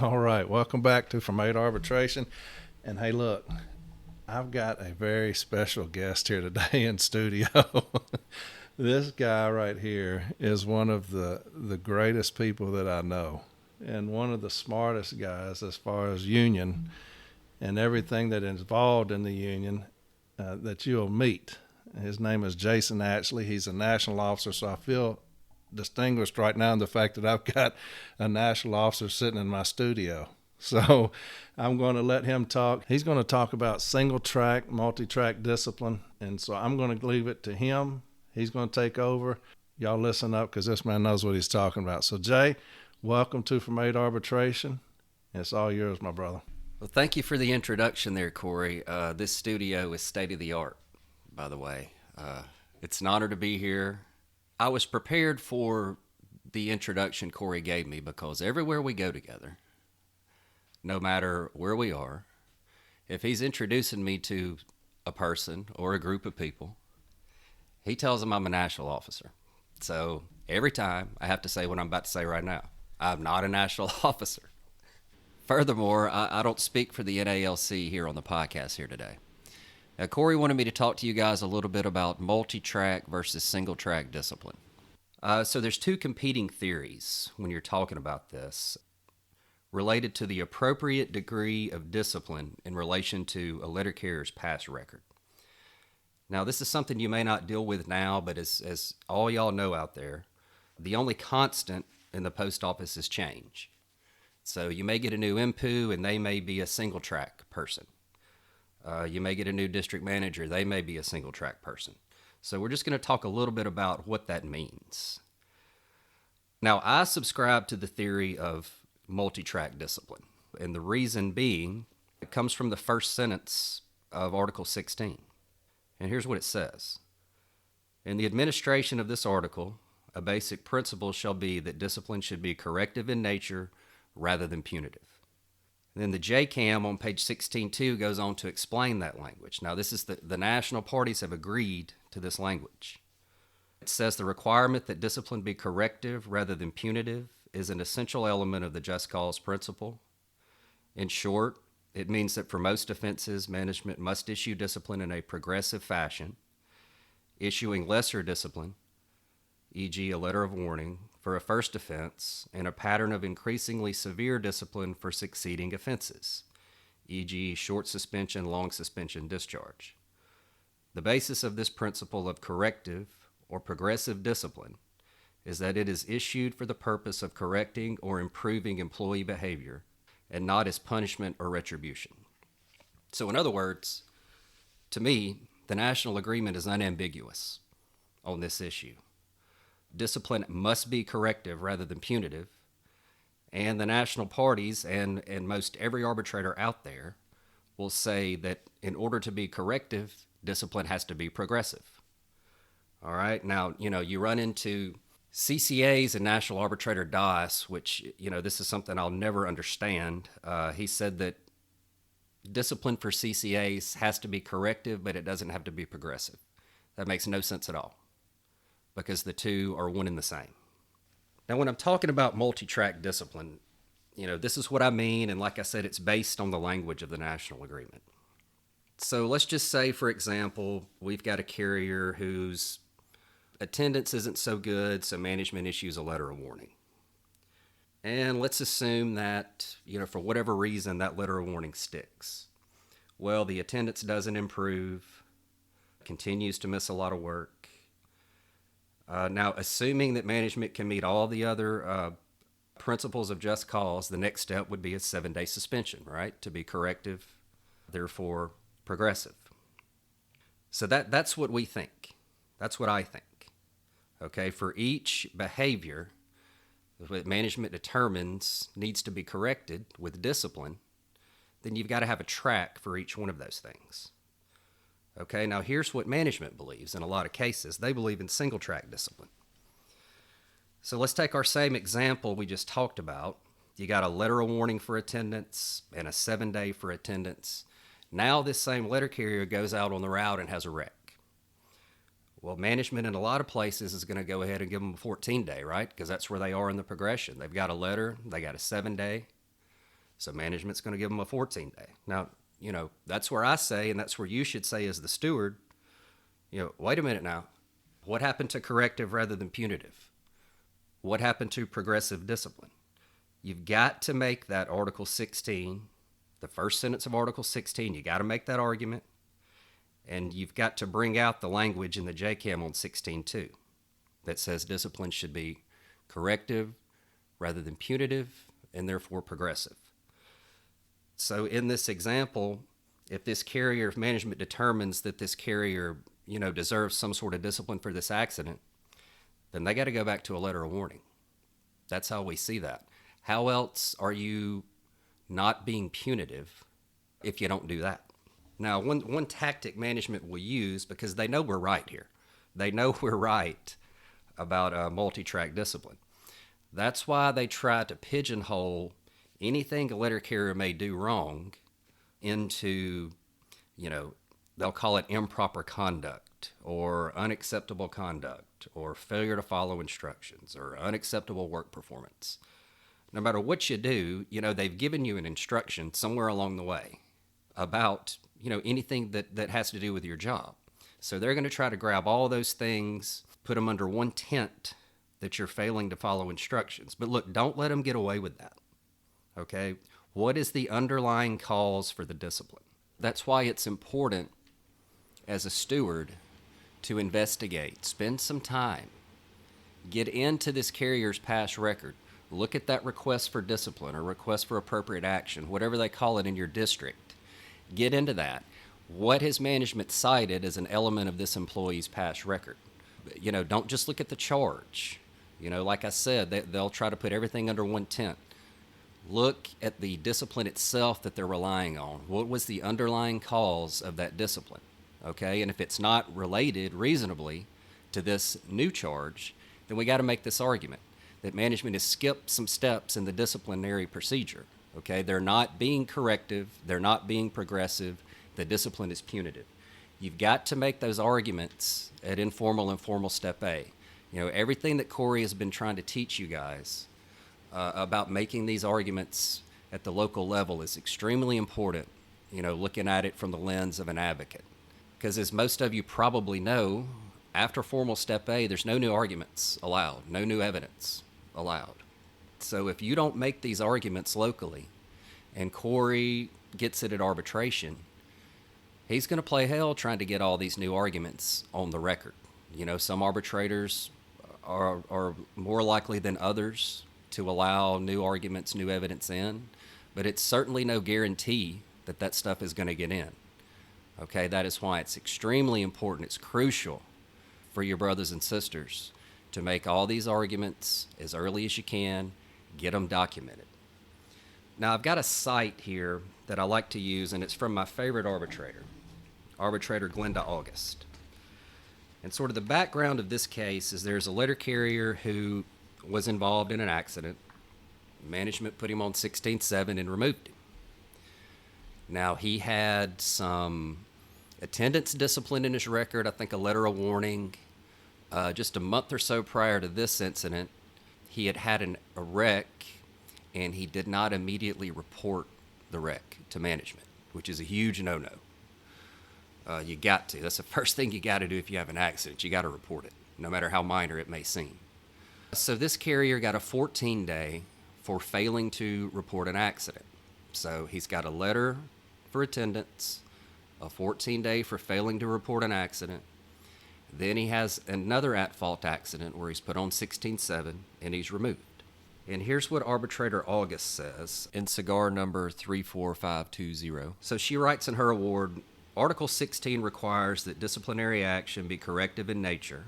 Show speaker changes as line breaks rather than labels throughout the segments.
All right, welcome back to From Eight Arbitration. And hey, look, I've got a very special guest here today in studio. This guy right here is one of the greatest people that I know, and one of the smartest guys as far as union and everything that is involved in the union that you'll meet. His name is Jason Atchley. He's a national officer, so I feel distinguished right now in the fact that I've got a national officer sitting in my studio. So I'm going to let him talk. He's going to talk about single track, multi-track discipline. And so I'm going to leave it to him. He's going to take over. Y'all listen up because this man knows what he's talking about. So Jay, welcome to From Eight Arbitration. It's all yours, my brother.
Well, thank you for the introduction there, Corey. This studio is state-of-the-art, by the way. It's an honor to be here. I was prepared for the introduction Corey gave me because everywhere we go together, no matter where we are, if he's introducing me to a person or a group of people, he tells them I'm a national officer. So every time I have to say what I'm about to say right now. I'm not a national officer. Furthermore, I don't speak for the NALC here on the podcast here today. Now, Corey wanted me to talk to you guys a little bit about multi-track versus single-track discipline. So there's two competing theories when you're talking about this related to the appropriate degree of discipline in relation to a letter carrier's past record. Now, this is something you may not deal with now, but as all y'all know out there, the only constant in the post office is change. So you may get a new MPU and they may be a single-track person. You may get a new district manager, they may be a single-track person. So we're just going to talk a little bit about what that means. Now, I subscribe to the theory of multi-track discipline, and the reason being, it comes from the first sentence of Article 16. And here's what it says. In the administration of this article, a basic principle shall be that discipline should be corrective in nature rather than punitive. And then the JCAM on page 16.2 goes on to explain that language. Now, this is the national parties have agreed to this language. It says the requirement that discipline be corrective rather than punitive is an essential element of the just cause principle. In short, it means that for most offenses, management must issue discipline in a progressive fashion, issuing lesser discipline, e.g. a letter of warning, for a first offense, and a pattern of increasingly severe discipline for succeeding offenses, e.g. short suspension, long suspension, discharge. The basis of this principle of corrective or progressive discipline is that it is issued for the purpose of correcting or improving employee behavior and not as punishment or retribution. So in other words, to me, the national agreement is unambiguous on this issue. Discipline must be corrective rather than punitive, and the national parties and most every arbitrator out there will say that in order to be corrective, discipline has to be progressive. All right, now, you run into CCAs and National Arbitrator Das, which, this is something I'll never understand. He said that discipline for CCAs has to be corrective, but it doesn't have to be progressive. That makes no sense at all, because the two are one and the same. Now, when I'm talking about multi-track discipline, this is what I mean, and like I said, it's based on the language of the national agreement. So let's just say, for example, we've got a carrier whose attendance isn't so good, so management issues a letter of warning. And let's assume that, for whatever reason, that letter of warning sticks. Well, the attendance doesn't improve, continues to miss a lot of work. Now, assuming that management can meet all the other principles of just cause, the next step would be a 7-day suspension, right? To be corrective, therefore progressive. So that's what we think. That's what I think. Okay, for each behavior that management determines needs to be corrected with discipline, then you've got to have a track for each one of those things. Okay, now here's what management believes in a lot of cases. They believe in single track discipline. So let's take our same example we just talked about. You got a letter of warning for attendance and a 7-day for attendance. Now this same letter carrier goes out on the route and has a wreck. Well, management in a lot of places is going to go ahead and give them a 14-day, right? Because that's where they are in the progression. They've got a letter, they got a 7-day. So management's going to give them a 14-day. Now, that's where I say, and that's where you should say as the steward, wait a minute now. What happened to corrective rather than punitive? What happened to progressive discipline? You've got to make that Article 16, the first sentence of Article 16, you got to make that argument. And you've got to bring out the language in the JCAM on 16.2 that says discipline should be corrective rather than punitive and therefore progressive. So in this example, if this carrier, if management determines that this carrier, deserves some sort of discipline for this accident, then they got to go back to a letter of warning. That's how we see that. How else are you not being punitive if you don't do that? Now, one tactic management will use, because they know we're right here. They know we're right about multi-track discipline. That's why they try to pigeonhole anything a letter carrier may do wrong into, they'll call it improper conduct or unacceptable conduct or failure to follow instructions or unacceptable work performance. No matter what you do, they've given you an instruction somewhere along the way about, anything that has to do with your job. So they're going to try to grab all those things, put them under one tent that you're failing to follow instructions. But look, don't let them get away with that. Okay? What is the underlying cause for the discipline? That's why it's important as a steward to investigate, spend some time, get into this carrier's past record, look at that request for discipline or request for appropriate action, whatever they call it in your district. Get into that. What has management cited as an element of this employee's past record? Don't just look at the charge. Like I said, they'll try to put everything under one tent. Look at the discipline itself that they're relying on. What was the underlying cause of that discipline? Okay, and if it's not related reasonably to this new charge, then we got to make this argument that management has skipped some steps in the disciplinary procedure. Okay, they're not being corrective, they're not being progressive, the discipline is punitive. You've got to make those arguments at informal and formal step A. Everything that Corey has been trying to teach you guys about making these arguments at the local level is extremely important, looking at it from the lens of an advocate. Because as most of you probably know, after formal step A, there's no new arguments allowed, no new evidence allowed. So if you don't make these arguments locally and Corey gets it at arbitration, he's going to play hell trying to get all these new arguments on the record. Some arbitrators are more likely than others to allow new arguments, new evidence in, but it's certainly no guarantee that that stuff is going to get in. Okay, that is why it's extremely important, it's crucial for your brothers and sisters to make all these arguments as early as you can, get them documented. Now, I've got a cite here that I like to use, and it's from my favorite arbitrator, Arbitrator Glenda August. And sort of the background of this case is there's a letter carrier who was involved in an accident. Management put him on 16.7 and removed him. Now, he had some attendance discipline in his record, I think a letter of warning. Just a month or so prior to this incident, he had a wreck, and he did not immediately report the wreck to management, which is a huge no-no. You got to. That's the first thing you got to do if you have an accident. You got to report it, no matter how minor it may seem. So this carrier got a 14-day for failing to report an accident. So he's got a letter for attendance, a 14-day for failing to report an accident. Then he has another at-fault accident where he's put on 16.7 and he's removed. And here's what Arbitrator August says in cigar number 34520. So she writes in her award, Article 16 requires that disciplinary action be corrective in nature,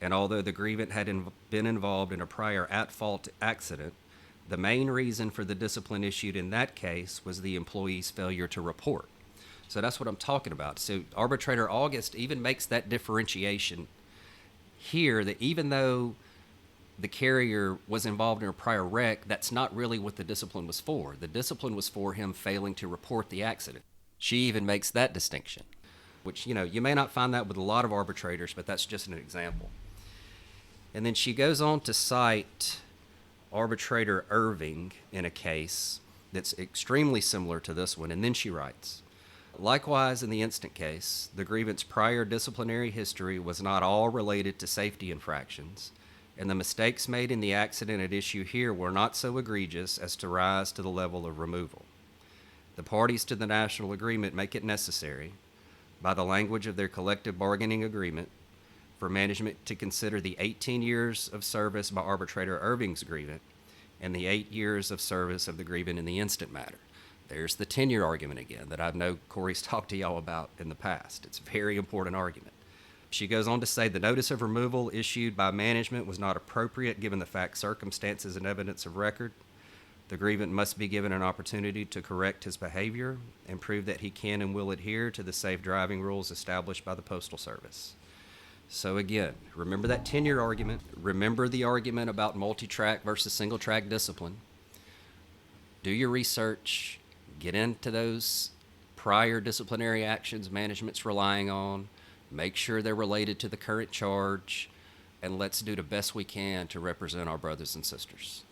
and although the grievant had been involved in a prior at-fault accident, the main reason for the discipline issued in that case was the employee's failure to report. So that's what I'm talking about. So Arbitrator August even makes that differentiation here, that even though the carrier was involved in a prior wreck, that's not really what the discipline was for. The discipline was for him failing to report the accident. She even makes that distinction, which, you may not find that with a lot of arbitrators, but that's just an example. And then she goes on to cite Arbitrator Irving in a case that's extremely similar to this one, and then she writes, likewise, in the instant case, the grievant's prior disciplinary history was not all related to safety infractions, and the mistakes made in the accident at issue here were not so egregious as to rise to the level of removal. The parties to the national agreement make it necessary, by the language of their collective bargaining agreement, for management to consider the 18 years of service by Arbitrator Irving's grievant and the 8 years of service of the grievant in the instant matter. There's the tenure argument again that I know Corey's talked to y'all about in the past. It's a very important argument. She goes on to say the notice of removal issued by management was not appropriate given the facts, circumstances, and evidence of record. The grievant must be given an opportunity to correct his behavior and prove that he can and will adhere to the safe driving rules established by the Postal Service. So again, remember that tenure argument. Remember the argument about multi-track versus single-track discipline. Do your research. Get into those prior disciplinary actions management's relying on. Make sure they're related to the current charge. And let's do the best we can to represent our brothers and sisters.